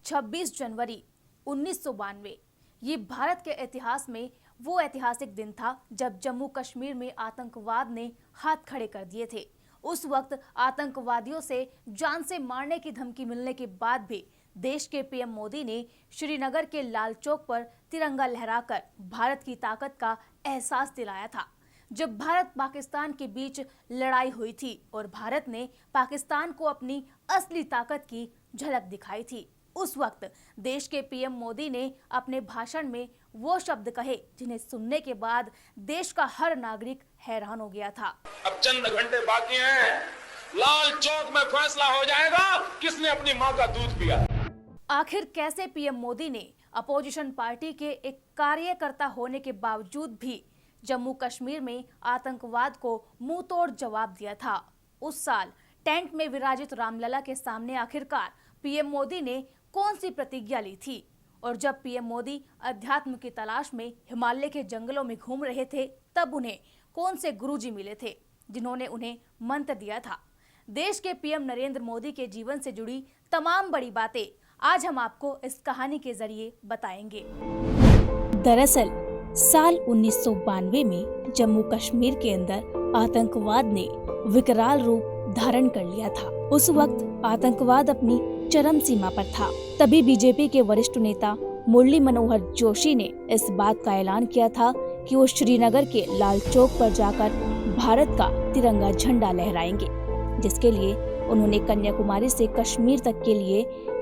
26 जनवरी 1992 ये भारत के इतिहास में वो ऐतिहासिक दिन था जब जम्मू कश्मीर में आतंकवाद ने हाथ खड़े कर दिए थे। उस वक्त आतंकवादियों से जान से मारने की धमकी मिलने के बाद भी देश के पीएम मोदी ने श्रीनगर के लाल चौक पर तिरंगा लहराकर भारत की ताकत का एहसास दिलाया था। जब भारत पाकिस्तान के बीच लड़ाई हुई थी और भारत ने पाकिस्तान को अपनी असली ताकत की झलक दिखाई थी, उस वक्त देश के पीएम मोदी ने अपने भाषण में वो शब्द कहे जिन्हें सुनने के बाद देश का हर नागरिक हैरान हो गया था। अब चंद घंटे बाकी हैं, लाल चौक में फैसला हो जाएगा किसने अपनी मां का दूध पिया। आखिर कैसे पीएम मोदी ने अपोजिशन पार्टी के एक कार्यकर्ता होने के बावजूद भी जम्मू कश्मीर में आतंकवाद को मुंह तोड़ जवाब दिया था। उस साल टेंट में विराजित रामलला के सामने आखिरकार पीएम मोदी ने कौन सी प्रतिज्ञा ली थी, और जब पीएम मोदी अध्यात्म की तलाश में हिमालय के जंगलों में घूम रहे थे तब उन्हें कौन से गुरुजी मिले थे जिन्होंने उन्हें मंत्र दिया था। देश के पीएम नरेंद्र मोदी के जीवन से जुड़ी तमाम बड़ी बातें आज हम आपको इस कहानी के जरिए बताएंगे। दरअसल साल 1992 में जम्मू कश्मीर के अंदर आतंकवाद ने विकराल रूप धारण कर लिया था। उस वक्त आतंकवाद अपनी चरम सीमा पर था। तभी बीजेपी के वरिष्ठ नेता मुरली मनोहर जोशी ने इस बात का ऐलान किया था कि वो श्रीनगर के लाल चौक पर जाकर भारत का तिरंगा झंडा लहराएंगे, जिसके लिए उन्होंने कन्याकुमारी से कश्मीर तक के लिए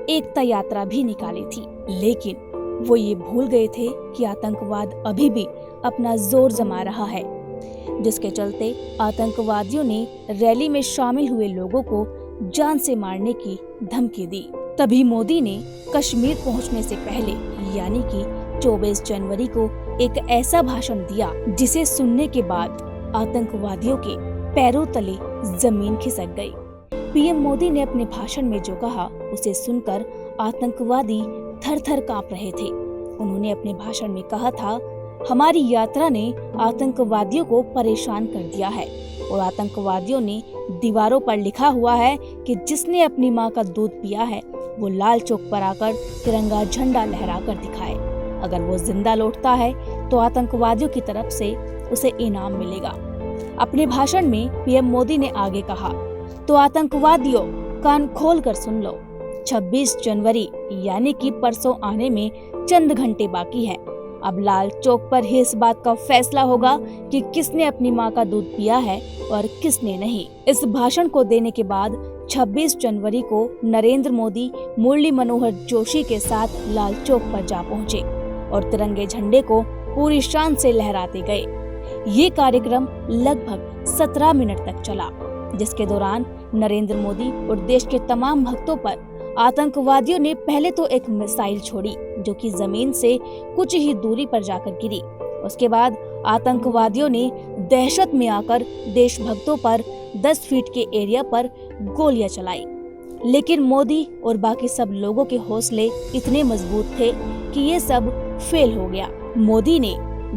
एकता यात्रा भी निकाली थी। लेकिन वो ये भूल गए थे कि आतंकवाद अभी भी अपना जोर जमा रहा है, जिसके चलते आतंकवादियों ने रैली में शामिल हुए लोगों को जान से मारने की धमकी दी। तभी मोदी ने कश्मीर पहुंचने से पहले यानी कि 24 जनवरी को एक ऐसा भाषण दिया जिसे सुनने के बाद आतंकवादियों के पैरों तले जमीन खिसक गई। पीएम मोदी ने अपने भाषण में जो कहा उसे सुनकर आतंकवादी थर-थर कांप रहे थे। उन्होंने अपने भाषण में कहा था, हमारी यात्रा ने आतंकवादियों को परेशान कर दिया है और आतंकवादियों ने दीवारों पर लिखा हुआ है कि जिसने अपनी मां का दूध पिया है वो लाल चौक पर आकर तिरंगा झंडा लहराकर दिखाए। अगर वो जिंदा लौटता है तो आतंकवादियों की तरफ से उसे इनाम मिलेगा। अपने भाषण में पीएम मोदी ने आगे कहा, तो आतंकवादियों कान खोल कर सुन लो, 26 जनवरी यानी कि परसों आने में चंद घंटे बाकी है। अब लाल चौक पर ही इस बात का फैसला होगा कि किसने अपनी मां का दूध पिया है और किसने नहीं। इस भाषण को देने के बाद 26 जनवरी को नरेंद्र मोदी मुरली मनोहर जोशी के साथ लाल चौक पर जा पहुंचे और तिरंगे झंडे को पूरी शान से लहराते गए। ये कार्यक्रम लगभग 17 मिनट तक चला, जिसके दौरान नरेंद्र मोदी और देश के तमाम भक्तों पर आतंकवादियों ने पहले तो एक मिसाइल छोड़ी जो कि जमीन से कुछ ही दूरी पर जाकर गिरी। उसके बाद आतंकवादियों ने दहशत में आकर देशभक्तों पर 10 फीट के एरिया पर गोलियां चलाई। लेकिन मोदी और बाकी सब लोगों के हौसले इतने मजबूत थे कि ये सब फेल हो गया। मोदी ने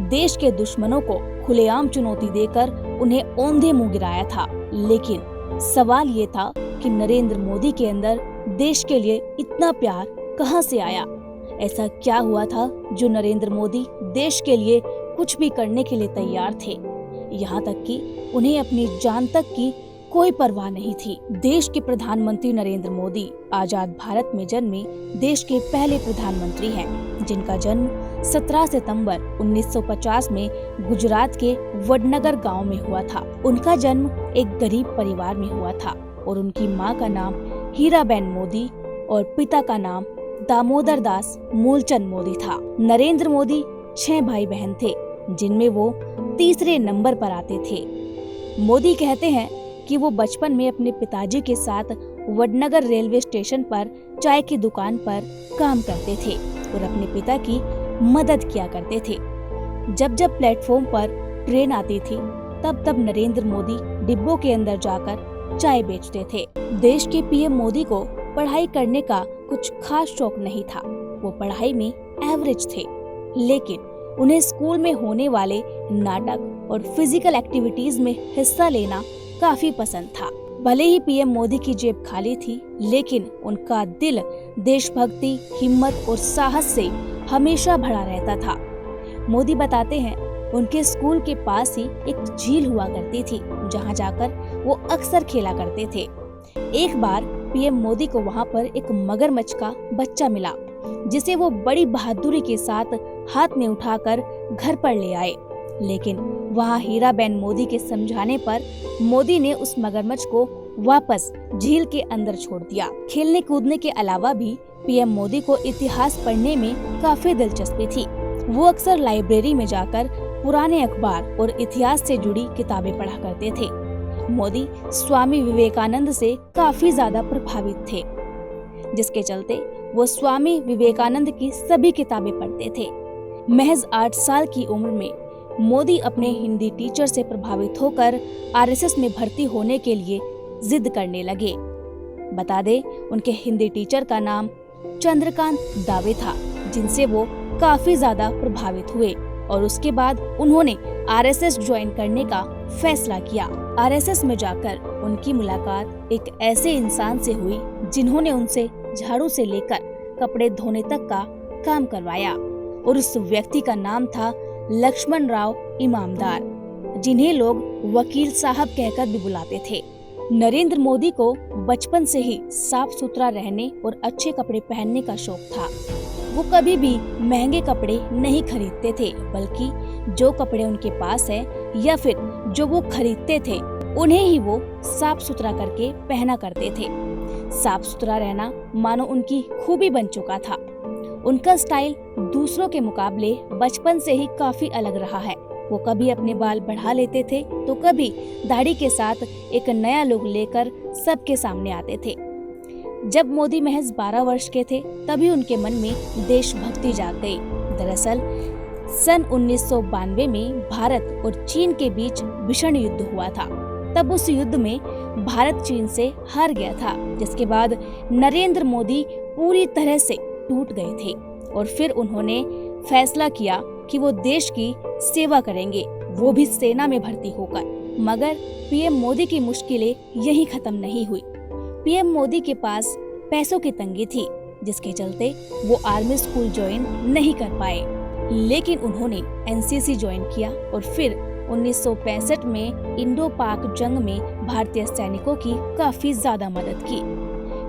देश के दुश्मनों को खुलेआम चुनौती देकर उन्हें औंधे मुंह गिराया था। लेकिन सवाल ये था कि नरेंद्र मोदी के अंदर देश के लिए इतना प्यार कहां से आया? ऐसा क्या हुआ था जो नरेंद्र मोदी देश के लिए कुछ भी करने के लिए तैयार थे? यहाँ तक कि उन्हें अपनी जान तक की कोई परवाह नहीं थी। देश के प्रधानमंत्री नरेंद्र मोदी आजाद भारत में जन्मे देश के पहले प्रधानमंत्री हैं, जिनका जन्म 17 सितंबर 1950 में गुजरात के वडनगर गांव में हुआ था। उनका जन्म एक गरीब परिवार में हुआ था और उनकी मां का नाम हीराबेन मोदी और पिता का नाम दामोदर दास मूलचंद मोदी था। नरेंद्र मोदी 6 भाई बहन थे, जिनमें वो तीसरे नंबर पर आते थे। मोदी कहते हैं कि वो बचपन में अपने पिताजी के साथ वडनगर रेलवे स्टेशन पर चाय की दुकान पर काम करते थे और अपने पिता की मदद किया करते थे। जब जब प्लेटफॉर्म पर ट्रेन आती थी तब तब नरेंद्र मोदी डिब्बों के अंदर जाकर चाय बेचते थे। देश के पीएम मोदी को पढ़ाई करने का कुछ खास शौक नहीं था। वो पढ़ाई में एवरेज थे, लेकिन उन्हें स्कूल में होने वाले नाटक और फिजिकल एक्टिविटीज में हिस्सा लेना काफी पसंद था। भले ही पीएम मोदी की जेब खाली थी, लेकिन उनका दिल देशभक्ति, हिम्मत और साहस से हमेशा भरा रहता था। मोदी बताते हैं, उनके स्कूल के पास ही एक झील हुआ करती थी, जहां जाकर वो अक्सर खेला करते थे। एक बार पीएम मोदी को वहां पर एक मगरमच्छ का बच्चा मिला, जिसे वो बड़ी बहादुरी के साथ हाथ में उठाकर घर पर ले आए। लेकिन वहां हीराबेन मोदी के समझाने पर मोदी ने उस मगरमच्छ को वापस झील के अंदर छोड़ दिया। खेलने कूदने के अलावा भी पीएम मोदी को इतिहास पढ़ने में काफी दिलचस्पी थी। वो अक्सर लाइब्रेरी में जाकर पुराने अखबार और इतिहास से जुड़ी किताबें पढ़ा करते थे। मोदी स्वामी विवेकानंद से काफी ज्यादा प्रभावित थे, जिसके चलते वो स्वामी विवेकानंद की सभी किताबें पढ़ते थे। महज 8 साल की उम्र में मोदी अपने हिंदी टीचर से प्रभावित होकर आरएसएस में भर्ती होने के लिए जिद करने लगे। बता दें, उनके हिंदी टीचर का नाम चंद्रकांत दावे था, जिनसे वो काफी ज्यादा प्रभावित हुए और उसके बाद उन्होंने आरएसएस ज्वाइन करने का फैसला किया। आरएसएस में जाकर उनकी मुलाकात एक ऐसे इंसान से हुई जिन्होंने उनसे झाड़ू से लेकर कपड़े धोने तक का काम करवाया, और उस व्यक्ति का नाम था लक्ष्मण राव इमामदार, जिन्हें लोग वकील साहब कहकर भी बुलाते थे। नरेंद्र मोदी को बचपन से ही साफ सुथरा रहने और अच्छे कपड़े पहनने का शौक था। वो कभी भी महंगे कपड़े नहीं खरीदते थे, बल्कि जो कपड़े उनके पास है या फिर जो वो खरीदते थे, उन्हें ही वो साफ सुथरा करके पहना करते थे। साफ सुथरा रहना मानो उनकी खूबी बन चुका था। उनका स्टाइल दूसरों के मुकाबले बचपन से ही काफी अलग रहा है। वो कभी अपने बाल बढ़ा लेते थे तो कभी दाढ़ी के साथ एक नया लुक लेकर सबके सामने आते थे। जब मोदी महज 12 वर्ष के थे, तभी उनके मन में देशभक्ति जाग गई। दरअसल सन 1992 में भारत और चीन के बीच भीषण युद्ध हुआ था। तब उस युद्ध में भारत चीन से हार गया था, जिसके बाद नरेंद्र मोदी पूरी तरह से टूट गए थे और फिर उन्होंने फैसला किया कि वो देश की सेवा करेंगे, वो भी सेना में भर्ती होकर। मगर पीएम मोदी की मुश्किलें यहीं खत्म नहीं हुई। पीएम मोदी के पास पैसों की तंगी थी, जिसके चलते वो आर्मी स्कूल ज्वाइन नहीं कर पाए। लेकिन उन्होंने एनसीसी ज्वाइन किया और फिर 1965 में इंडो पाक जंग में भारतीय सैनिकों की काफी ज्यादा मदद की।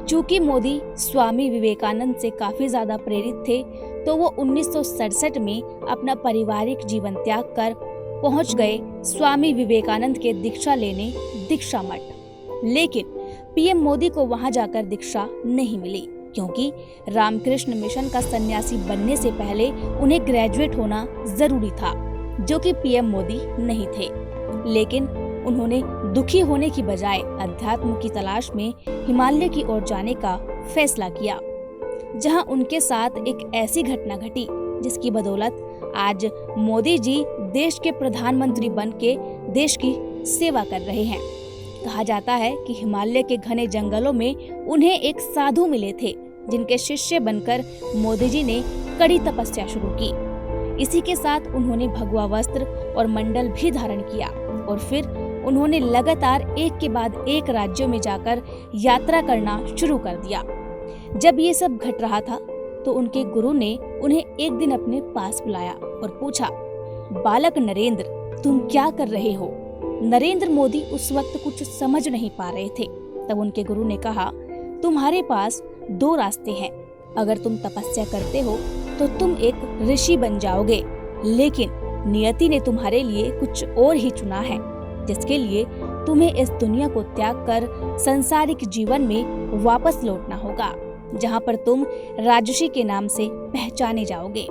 चूंकि मोदी स्वामी विवेकानंद से काफी ज्यादा प्रेरित थे, तो वो 1967 में अपना पारिवारिक जीवन त्याग कर पहुंच गए स्वामी विवेकानंद के दीक्षा लेने दीक्षा मठ। लेकिन पीएम मोदी को वहां जाकर दीक्षा नहीं मिली, क्योंकि रामकृष्ण मिशन का सन्यासी बनने से पहले उन्हें ग्रेजुएट होना जरूरी था, जो कि पीएम मोदी नहीं थे। लेकिन उन्होंने दुखी होने की बजाय अध्यात्म की तलाश में हिमालय की ओर जाने का फैसला किया, जहां उनके साथ एक ऐसी घटना घटी जिसकी बदौलत आज मोदी जी देश के प्रधानमंत्री बन के देश की सेवा कर रहे हैं। कहा जाता है कि हिमालय के घने जंगलों में उन्हें एक साधु मिले थे, जिनके शिष्य बनकर मोदी जी ने कड़ी तपस्या शुरू की। इसी के साथ उन्होंने भगवा वस्त्र और मंडल भी धारण किया और फिर उन्होंने लगातार एक के बाद एक राज्यों में जाकर यात्रा करना शुरू कर दिया। जब ये सब घट रहा था, तो उनके गुरु ने उन्हें एक दिन अपने पास बुलाया और पूछा, बालक नरेंद्र, तुम क्या कर रहे हो? नरेंद्र मोदी उस वक्त कुछ समझ नहीं पा रहे थे। तब उनके गुरु ने कहा, तुम्हारे पास 2 रास्ते हैं। अगर तुम तपस्या करते हो तो तुम एक ऋषि बन जाओगे, लेकिन नियति ने तुम्हारे लिए कुछ और ही चुना है, जिसके लिए तुम्हें इस दुनिया को त्याग कर सांसारिक जीवन में वापस लौटना होगा, जहां पर तुम राजर्षि के नाम से पहचाने जाओगे।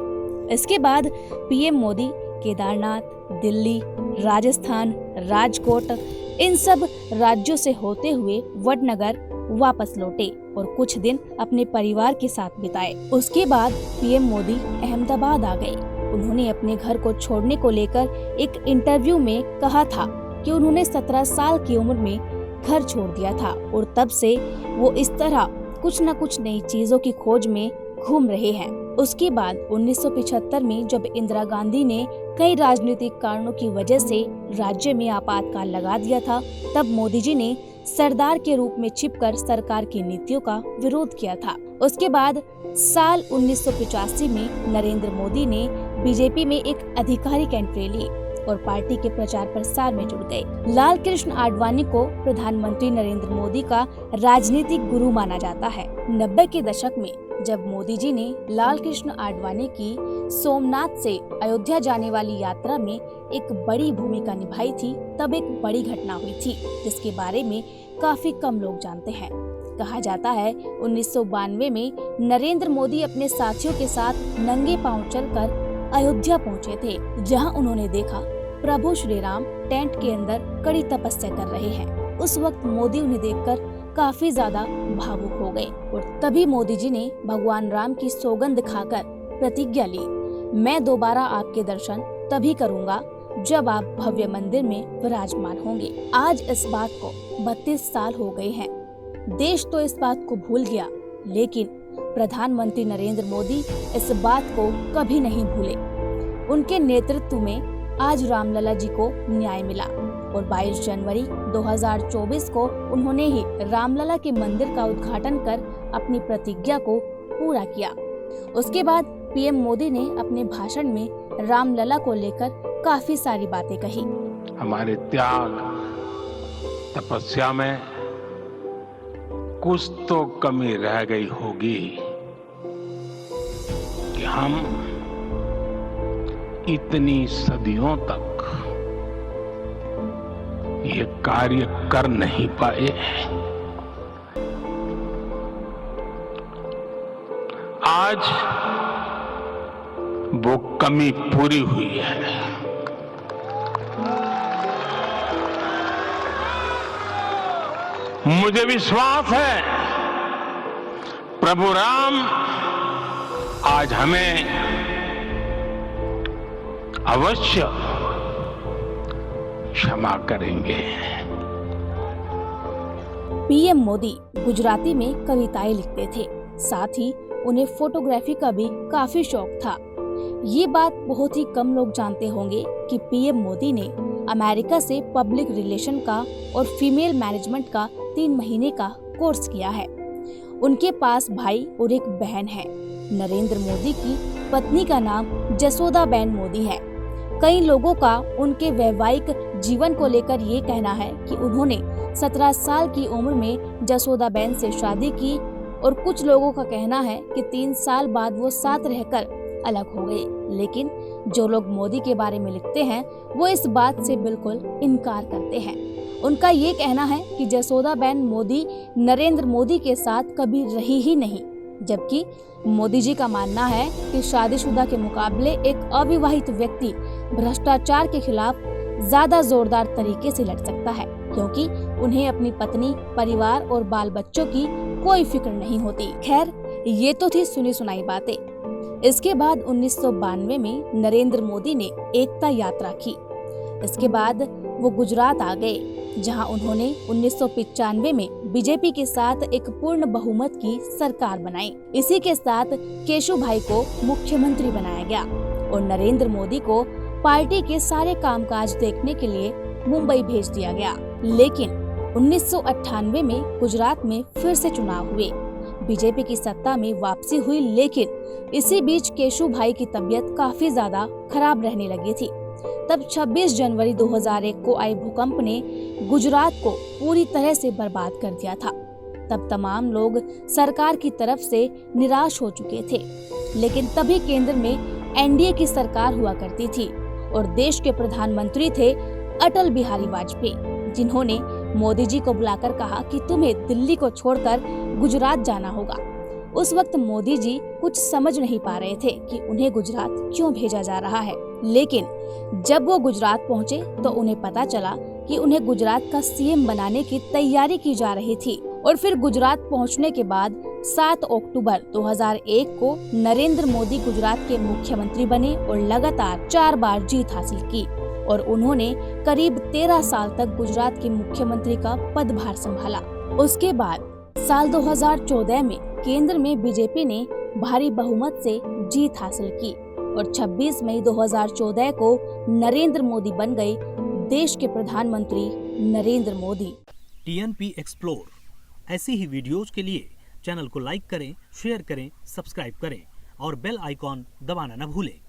इसके बाद पीएम मोदी केदारनाथ, दिल्ली, राजस्थान, राजकोट, इन सब राज्यों से होते हुए वडनगर वापस लौटे और कुछ दिन अपने परिवार के साथ बिताए। उसके बाद पीएम मोदी अहमदाबाद आ गए। उन्होंने अपने घर को छोड़ने को लेकर एक इंटरव्यू में कहा था कि उन्होंने 17 साल की उम्र में घर छोड़ दिया था और तब से वो इस तरह कुछ न कुछ नई चीजों की खोज में घूम रहे हैं। उसके बाद 1975 में जब इंदिरा गांधी ने कई राजनीतिक कारणों की वजह से राज्य में आपातकाल लगा दिया था, तब मोदी जी ने सरदार के रूप में छिपकर सरकार की नीतियों का विरोध किया था। उसके बाद साल 1985 में नरेंद्र मोदी ने बीजेपी में एक आधिकारिक एंट्री ली और पार्टी के प्रचार प्रसार में जुड़ गए। लाल कृष्ण आडवाणी को प्रधानमंत्री नरेंद्र मोदी का राजनीतिक गुरु माना जाता है। 90 के दशक में जब मोदी जी ने लाल कृष्ण आडवाणी की सोमनाथ से अयोध्या जाने वाली यात्रा में एक बड़ी भूमिका निभाई थी, तब एक बड़ी घटना हुई थी जिसके बारे में काफी कम लोग जानते हैं। कहा जाता है 1992 में नरेंद्र मोदी अपने साथियों के साथ नंगे पांव चलकर अयोध्या पहुंचे थे, जहां उन्होंने देखा प्रभु श्री राम टेंट के अंदर कड़ी तपस्या कर रहे हैं। उस वक्त मोदी उन्हें देखकर काफी ज्यादा भावुक हो गए और तभी मोदी जी ने भगवान राम की सौगंध खाकर प्रतिज्ञा ली, मैं दोबारा आपके दर्शन तभी करूंगा जब आप भव्य मंदिर में विराजमान होंगे। आज इस बात को 32 साल हो गए हैं। देश तो इस बात को भूल गया, लेकिन प्रधानमंत्री नरेंद्र मोदी इस बात को कभी नहीं भूले। उनके नेतृत्व में आज रामलला जी को न्याय मिला और 22 जनवरी 2024 को उन्होंने ही रामलला के मंदिर का उद्घाटन कर अपनी प्रतिज्ञा को पूरा किया। उसके बाद पीएम मोदी ने अपने भाषण में रामलला को लेकर काफी सारी बातें कही। हमारे त्याग तपस्या में कुछ तो कमी रह गई होगी कि हम इतनी सदियों तक ये कार्य कर नहीं पाए। आज वो कमी पूरी हुई है। मुझे विश्वास है प्रभु राम आज हमें अवश्य क्षमा करेंगे। पीएम मोदी गुजराती में कविताएं लिखते थे, साथ ही उन्हें फोटोग्राफी का भी काफी शौक था। ये बात बहुत ही कम लोग जानते होंगे कि पीएम मोदी ने अमेरिका से पब्लिक रिलेशन का और फीमेल मैनेजमेंट का 3 महीने का कोर्स किया है। उनके पास भाई और एक बहन है। नरेंद्र मोदी की पत्नी का नाम जसोदाबेन मोदी है। कई लोगों का उनके वैवाहिक जीवन को लेकर ये कहना है कि उन्होंने 17 साल की उम्र में जसोदाबेन से शादी की और कुछ लोगों का कहना है कि 3 साल बाद वो साथ रहकर अलग हो गए। लेकिन जो लोग मोदी के बारे में लिखते हैं वो इस बात से बिल्कुल इनकार करते हैं। उनका ये कहना है कि जसोदाबेन मोदी नरेंद्र मोदी के साथ कभी रही ही नहीं, जबकि मोदी जी का मानना है कि शादीशुदा के मुकाबले एक अविवाहित व्यक्ति भ्रष्टाचार के खिलाफ ज्यादा जोरदार तरीके से लड़ सकता है, क्योंकि उन्हें अपनी पत्नी, परिवार और बाल बच्चों की कोई फिक्र नहीं होती। खैर, ये तो थी सुनी सुनाई बातें। इसके बाद 1992 में नरेंद्र मोदी ने एकता यात्रा की। इसके बाद वो गुजरात आ गए, जहां उन्होंने 1995 में बीजेपी के साथ एक पूर्ण बहुमत की सरकार बनाई। इसी के साथ केशुभाई को मुख्यमंत्री बनाया गया और नरेंद्र मोदी को पार्टी के सारे कामकाज देखने के लिए मुंबई भेज दिया गया। लेकिन 1998 में गुजरात में फिर से चुनाव हुए, बीजेपी की सत्ता में वापसी हुई, लेकिन इसी बीच केशुभाई की तबीयत काफी ज्यादा खराब रहने लगी थी। तब 26 जनवरी 2001 को आए भूकंप ने गुजरात को पूरी तरह से बर्बाद कर दिया था। तब तमाम लोग सरकार की तरफ से निराश हो चुके थे, लेकिन तभी केंद्र में एनडीए की सरकार हुआ करती थी और देश के प्रधानमंत्री थे अटल बिहारी वाजपेयी, जिन्होंने मोदी जी को बुलाकर कहा कि तुम्हें दिल्ली को छोड़कर गुजरात जाना होगा। उस वक्त मोदी जी कुछ समझ नहीं पा रहे थे कि उन्हें गुजरात क्यों भेजा जा रहा है, लेकिन जब वो गुजरात पहुंचे तो उन्हें पता चला कि उन्हें गुजरात का सीएम बनाने की तैयारी की जा रही थी। और फिर गुजरात पहुंचने के बाद 7 अक्टूबर 2001 को नरेंद्र मोदी गुजरात के मुख्यमंत्री बने और लगातार 4 बार जीत हासिल की और उन्होंने करीब 13 साल तक गुजरात के मुख्यमंत्री का पदभार संभाला। उसके बाद साल 2014 में केंद्र में बीजेपी ने भारी बहुमत से जीत हासिल की और 26 मई 2014 को नरेंद्र मोदी बन गए देश के प्रधानमंत्री नरेंद्र मोदी। TNP explore. ऐसी ही वीडियोस के लिए चैनल को लाइक करें, शेयर करें, सब्सक्राइब करें और बेल आइकॉन दबाना न भूलें।